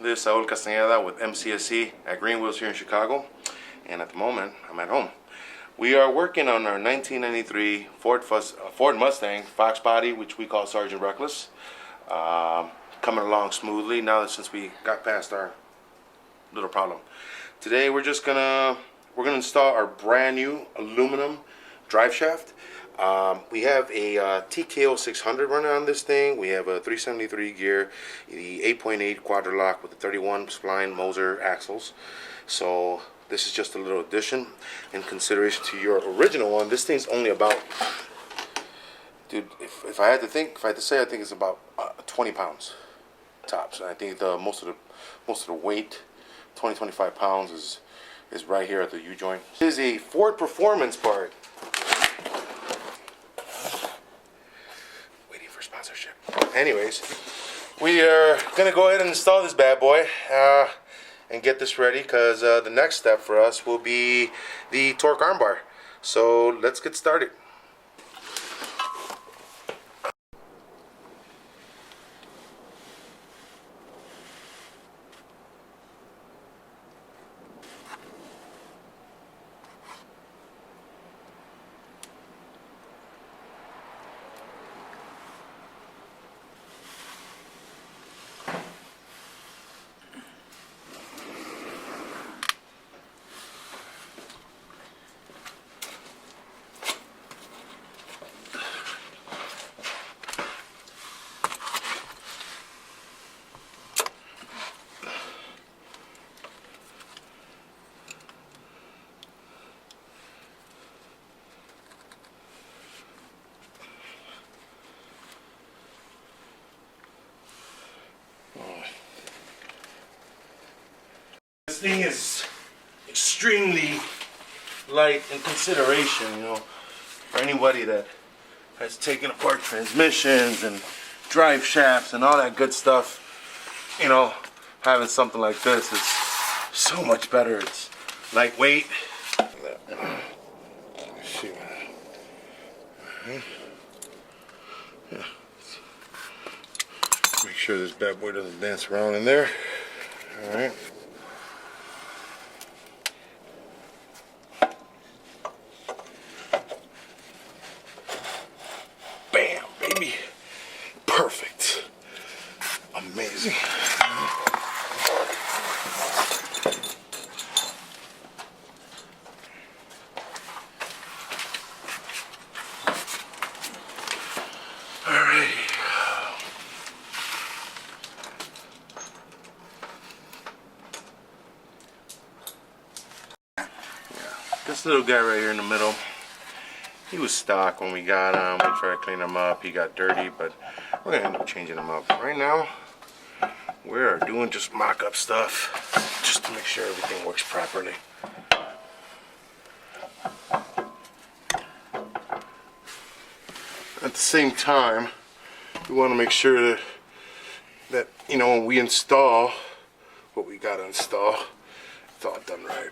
This is Saul Castañeda with MCSC at Green Wheels here in Chicago, and at the moment I'm at home. We are working on our 1993 Ford Mustang Fox body, which we call Sergeant Reckless. Coming along smoothly now that since we got past our little problem. Today we're gonna install our brand new aluminum drive shaft. We have a Tko-600 running on this thing. We have a 373 gear, the 8.8 quadra lock with the 31 Spline Moser axles. So this is just a little addition in consideration to your original one. This thing's only about, dude, if I had to say, I think it's about 20 pounds tops. And I think most of the weight, 20-25 pounds, is right here at the U-joint. This is a Ford Performance part. Waiting for sponsorship. Anyways, we are gonna go ahead and install this bad boy and get this ready, because the next step for us will be the torque armbar. So let's get started. This thing is extremely light in consideration, you know, for anybody that has taken apart transmissions and drive shafts and all that good stuff. You know, having something like this is so much better. It's lightweight. See, yeah. Make sure this bad boy doesn't dance around in there. All right. Bam, baby. Perfect. Amazing. Alrighty. This little guy right here in the middle, he was stock when we got him. We tried to clean him up. He got dirty, but we're gonna end up changing him up. Right now, we are doing just mock-up stuff, just to make sure everything works properly. At the same time, we want to make sure that you know, when we install what we gotta install, it's all done right.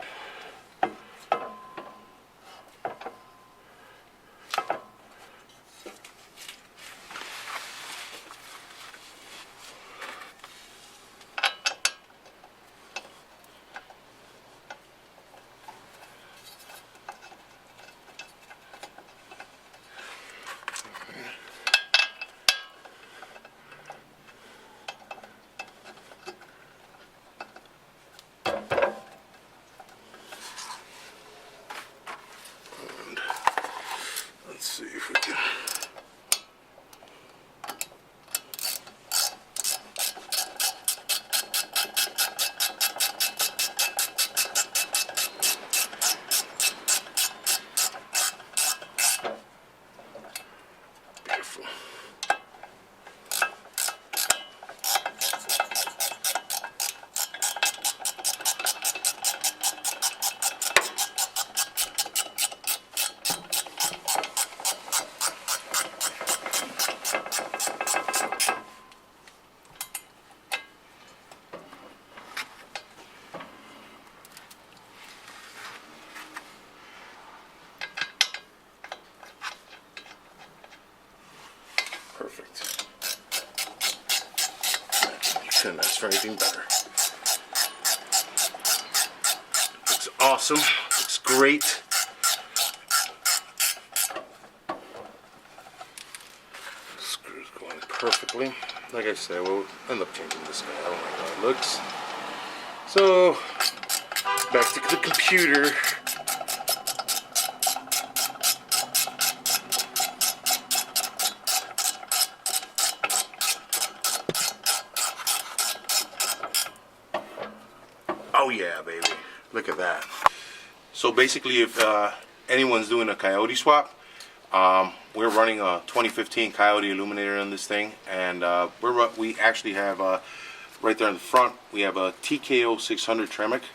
Let's see if we can. Beautiful. Perfect. Couldn't ask for anything better. awesome. Looks great. Screws going perfectly. Like I said, we'll end up changing this guy. I don't like how it looks. So, back to the computer. Oh yeah, baby. Look at that. So basically, if anyone's doing a Coyote swap, we're running a 2015 Coyote Aluminator on this thing, and we actually have right there in the front, we have a Tko-600 Transmission.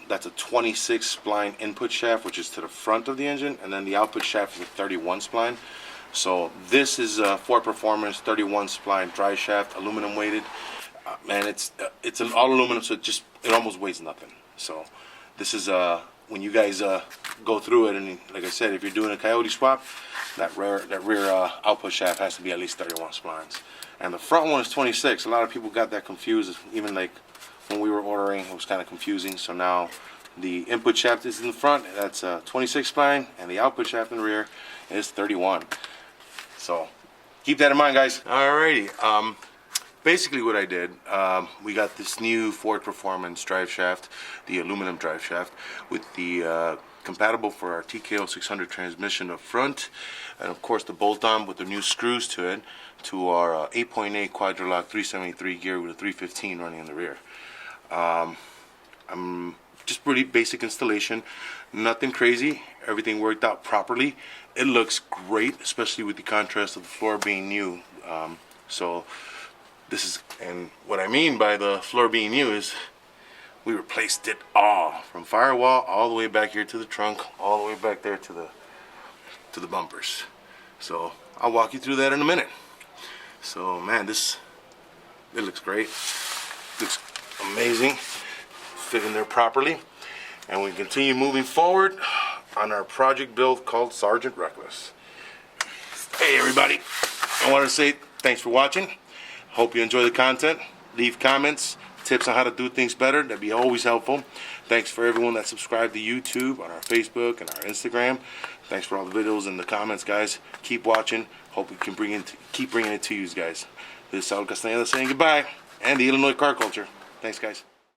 That's a 26 spline input shaft, which is to the front of the engine, and then the output shaft is a 31 spline. So this is a Ford Performance 31 spline DriveShaft, aluminum weighted. Man, it's an all aluminum, so it almost weighs nothing. So this is when you guys go through it, and like I said, if you're doing a Coyote swap, that rear output shaft has to be at least 31 splines, and the front one is 26. A lot of people got that confused. Even like when we were ordering, it was kind of confusing. So now the input shaft is in the front, that's a 26 spline, and the output shaft in the rear is 31. So keep that in mind, guys. Alrighty. Basically what I did, we got this new Ford Performance drive shaft, the aluminum drive shaft, with the compatible for our Tko-600 transmission up front, and of course the bolt-on with the new screws to it, to our 8.8 Quadrilock 373 gear with a 315 running in the rear. I'm just pretty basic installation, nothing crazy. Everything worked out properly. It looks great, especially with the contrast of the floor being new. So this is, and what I mean by the floor being new is we replaced it all, from firewall all the way back here to the trunk, all the way back there to the bumpers. So I'll walk you through that in a minute. So man, it looks great. Looks amazing. Fit in there properly. And we continue moving forward on our project build called Sergeant Reckless. Hey everybody, I want to say thanks for watching. Hope you enjoy the content. Leave comments, tips on how to do things better. That'd be always helpful. Thanks for everyone that subscribed to YouTube, on our Facebook, and our Instagram. Thanks for all the videos and the comments, guys. Keep watching. Hope we can keep bringing it to you guys. This is Saul Castaneda saying goodbye, and the Illinois car culture. Thanks, guys.